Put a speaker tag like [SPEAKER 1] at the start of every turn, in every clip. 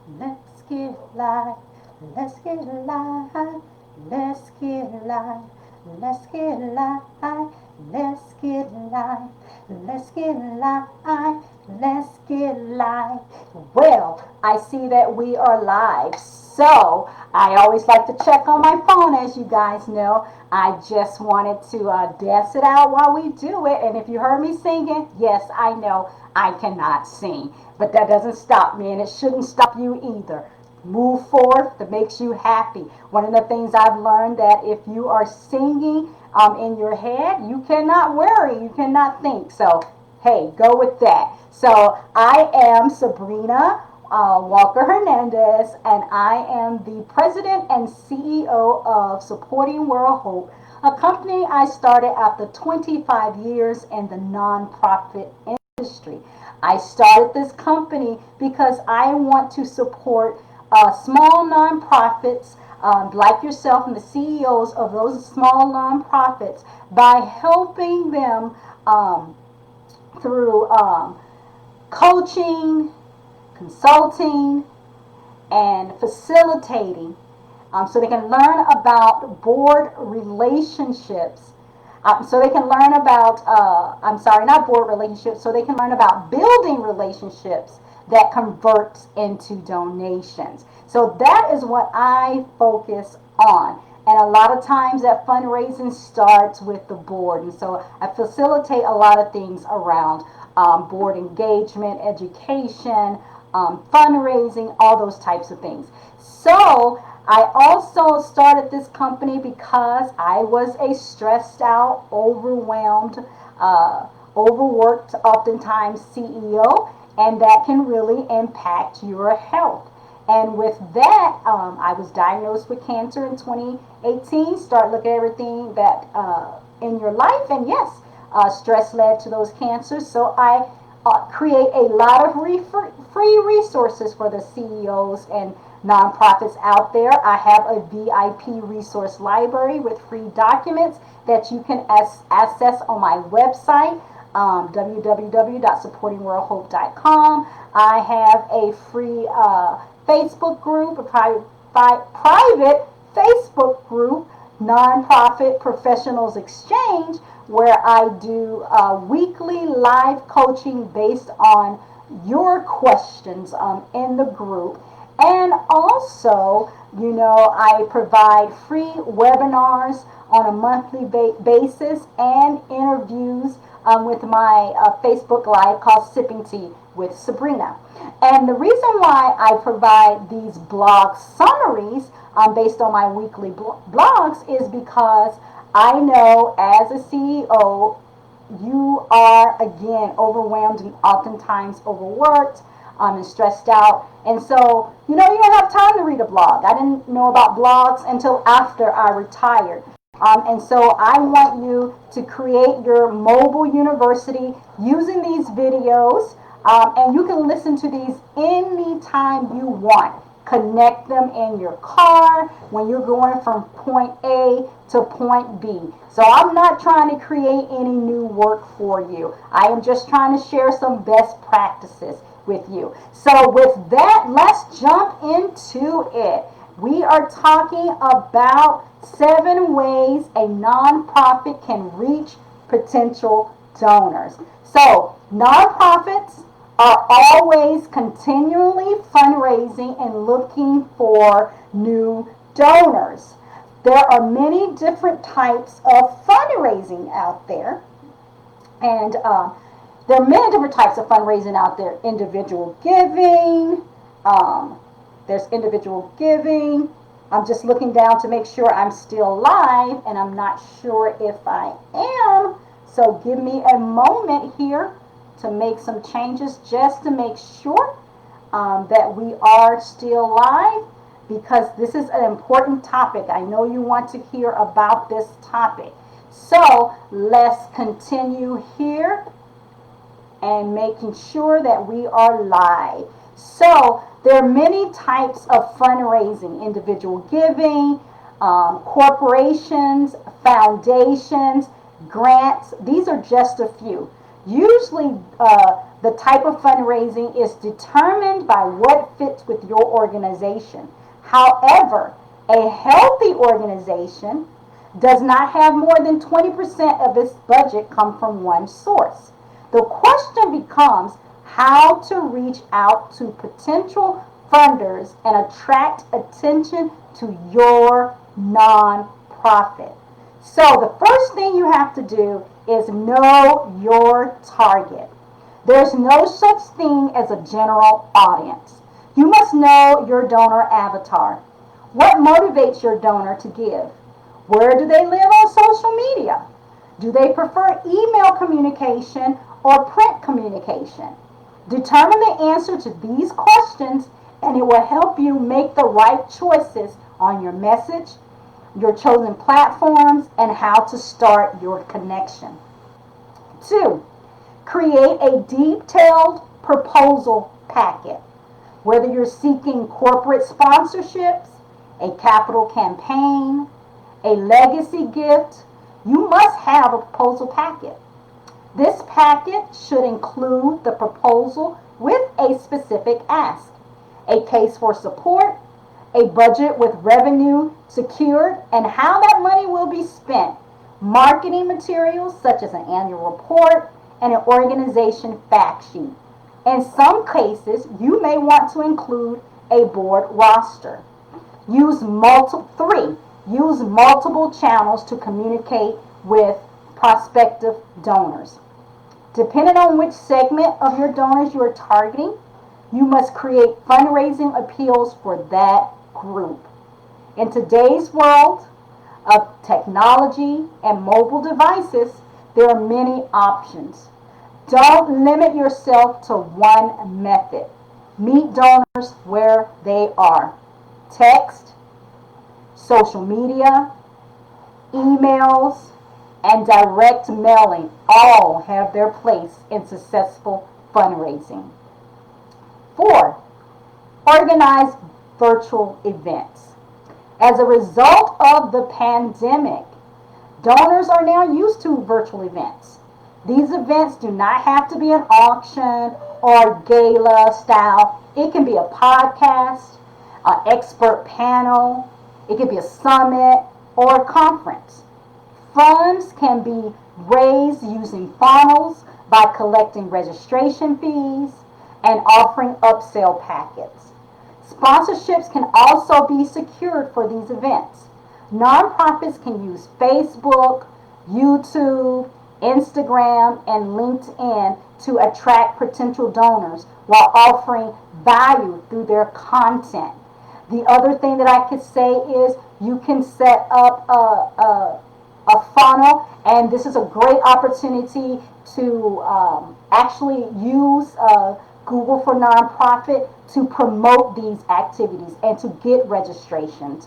[SPEAKER 1] Let's get live. Let's get live. Let's get live. Let's get live. Let's get live. Let's get live. Let's get live. Well, I see that we are live. So, I always like to check on my phone, as you guys know. I just wanted to dance it out while we do it. And if you heard me singing, yes, I know I cannot sing. But that doesn't stop me, and it shouldn't stop you either. Move forth that makes you happy. One of the things I've learned that if you are singing in your head, you cannot worry, you cannot think. So, hey, go with that. So, I am Sabrina Walker Hernandez, and I am the president and CEO of Supporting World Hope, a company I started after 25 years in the nonprofit industry. I started this company because I want to support small nonprofits like yourself and the CEOs of those small nonprofits by helping them through coaching, consulting, and facilitating so they can learn about board relationships. So they can learn about, I'm sorry, not board relationships, so they can learn about building relationships that converts into donations. So that is what I focus on. And a lot of times that fundraising starts with the board. And so I facilitate a lot of things around board engagement, education, fundraising, all those types of things. So I also started this company because I was a stressed out, overwhelmed, overworked, oftentimes CEO, and that can really impact your health. And with that, I was diagnosed with cancer in 2018. Start looking at everything that in your life, and yes, stress led to those cancers. So I create a lot of free resources for the CEOs and nonprofits out there. I have a VIP resource library with free documents that you can access on my website, www.supportingworldhope.com. I have a free Facebook group, a private Facebook group, Nonprofit Professionals Exchange, where I do weekly live coaching based on your questions in the group. And also, I provide free webinars on a monthly basis and interviews with my Facebook Live called Sipping Tea with Sabrina. And the reason why I provide these blog summaries based on my weekly blogs is because I know as a CEO, you are again overwhelmed and oftentimes overworked and stressed out. And so, you don't have time to read a blog. I didn't know about blogs until after I retired. And so I want you to create your mobile university using these videos. And you can listen to these anytime you want. Connect them in your car when you're going from point A to point B. So I'm not trying to create any new work for you. I am just trying to share some best practices with you. So with that, let's jump into it. We are talking about 7 ways a nonprofit can reach potential donors. So nonprofits are always continually fundraising and looking for new donors. There are many different types of fundraising out there, and there are many different types of fundraising out there. Individual giving, there's individual giving. I'm just looking down to make sure I'm still live, and I'm not sure if I am. So give me a moment here to make some changes just to make sure that we are still live, because this is an important topic. I know you want to hear about this topic. So let's continue here and making sure that we are live. So there are many types of fundraising: individual giving, corporations, foundations, grants. These are just a few. Usually The type of fundraising is determined by what fits with your organization. However, a healthy organization does not have more than 20% of its budget come from one source. The question becomes how to reach out to potential funders and attract attention to your nonprofit. So the first thing you have to do is know your target. There's no such thing as a general audience. You must know your donor avatar. What motivates your donor to give? Where do they live on social media? Do they prefer email communication or print communication? Determine the answer to these questions and it will help you make the right choices on your message, your chosen platforms, and how to start your connection. 2. Create a detailed proposal packet. Whether you're seeking corporate sponsorships, a capital campaign, a legacy gift, you must have a proposal packet. This packet should include the proposal with a specific ask, a case for support, a budget with revenue secured, and how that money will be spent, marketing materials such as an annual report, and an organization fact sheet. In some cases, you may want to include a board roster. Use multiple channels to communicate with prospective donors. Depending on which segment of your donors you are targeting, you must create fundraising appeals for that group. In today's world of technology and mobile devices, there are many options. Don't limit yourself to one method. Meet donors where they are. Text, social media, emails, and direct mailing all have their place in successful fundraising. 4. Organize virtual events. As a result of the pandemic, donors are now used to virtual events. These events do not have to be an auction or gala style. It can be a podcast, an expert panel, it could be a summit or a conference. Funds can be raised using funnels by collecting registration fees and offering upsell packets. Sponsorships can also be secured for these events. Nonprofits can use Facebook, YouTube, Instagram, and LinkedIn to attract potential donors while offering value through their content. The other thing that I could say is you can set up a funnel, and this is a great opportunity to actually use Google for Nonprofit to promote these activities and to get registrations.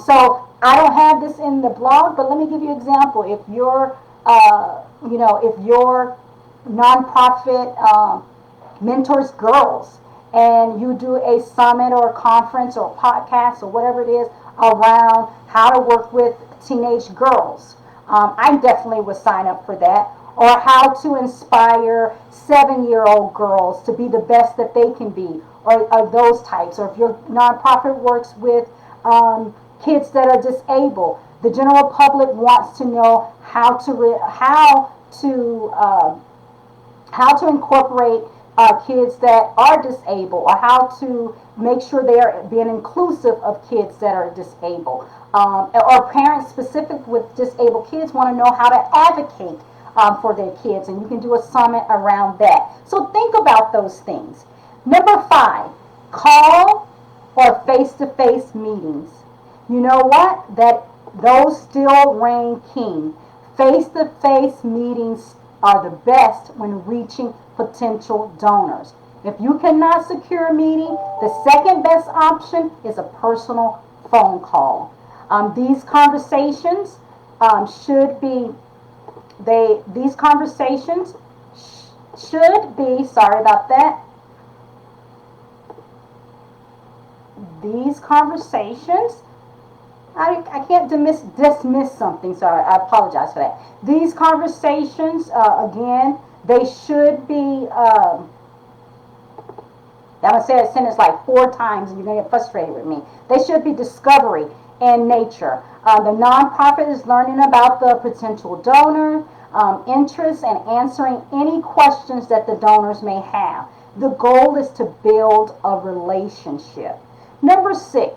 [SPEAKER 1] So I don't have this in the blog, but let me give you an example. If your if your nonprofit mentors girls and you do a summit or a conference or a podcast or whatever it is around how to work with teenage girls, I definitely would sign up for that. Or how to inspire 7-year-old girls to be the best that they can be, or those types. Or if your nonprofit works with kids that are disabled, the general public wants to know how to incorporate kids that are disabled, or how to make sure they are being inclusive of kids that are disabled. Or parents specific with disabled kids want to know how to advocate for their kids, and you can do a summit around that. So think about those things. Number 5, call or face-to-face meetings. You know what? Those still reign king. Face-to-face meetings are the best when reaching potential donors. If you cannot secure a meeting, the second best option is a personal phone call. These conversations should be sorry about that. These conversations, I can't dismiss something, sorry, I apologize for that. These conversations, again, They should be, I'm going to say that sentence like 4 times and you're going to get frustrated with me. They should be discovery in nature. The nonprofit is learning about the potential donor, interests, and answering any questions that the donors may have. The goal is to build a relationship. Number 6,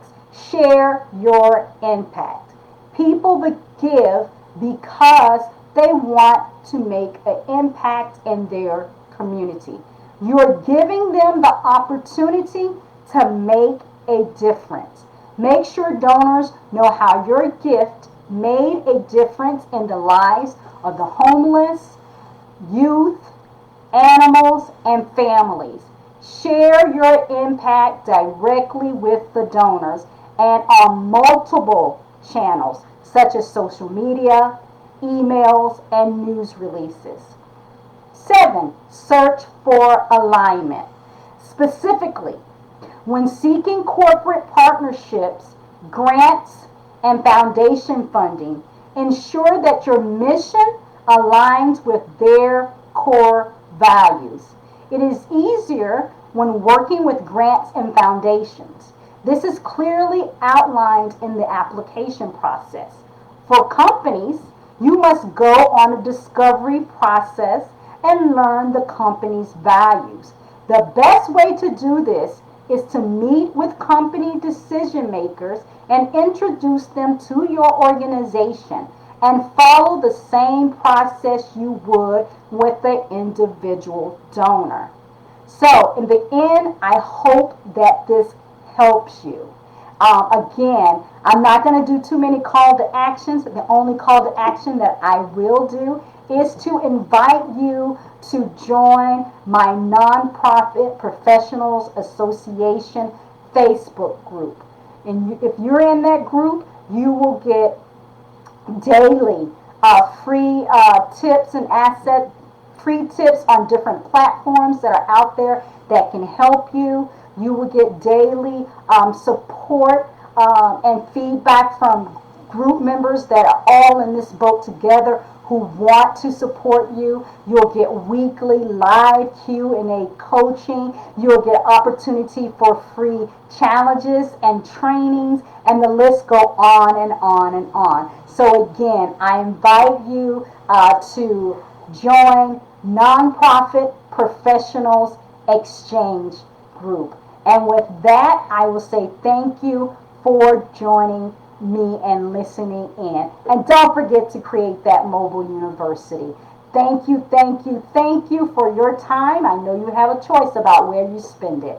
[SPEAKER 1] share your impact. People give because they want to make an impact in their community. You're giving them the opportunity to make a difference. Make sure donors know how your gift made a difference in the lives of the homeless, youth, animals, and families. Share your impact directly with the donors and on multiple channels such as social media, emails, and news releases. 7, search for alignment. Specifically, when seeking corporate partnerships, grants, and foundation funding, ensure that your mission aligns with their core values. It is easier when working with grants and foundations. This is clearly outlined in the application process. For companies, you must go on a discovery process and learn the company's values. The best way to do this is to meet with company decision makers and introduce them to your organization and follow the same process you would with the individual donor. So, in the end, I hope that this helps you. Again, I'm not going to do too many call to actions. The only call to action that I will do is to invite you to join my Nonprofit Professionals Association Facebook group. And if you're in that group, you will get daily free tips and free tips on different platforms that are out there that can help you. You will get daily support and feedback from group members that are all in this boat together who want to support you. You'll get weekly live Q&A coaching. You'll get opportunity for free challenges and trainings, and the list go on and on and on. So again, I invite you to join Nonprofit Professionals Exchange Group. And with that, I will say thank you for joining me and listening in. And don't forget to create that mobile university. Thank you, thank you, thank you for your time. I know you have a choice about where you spend it.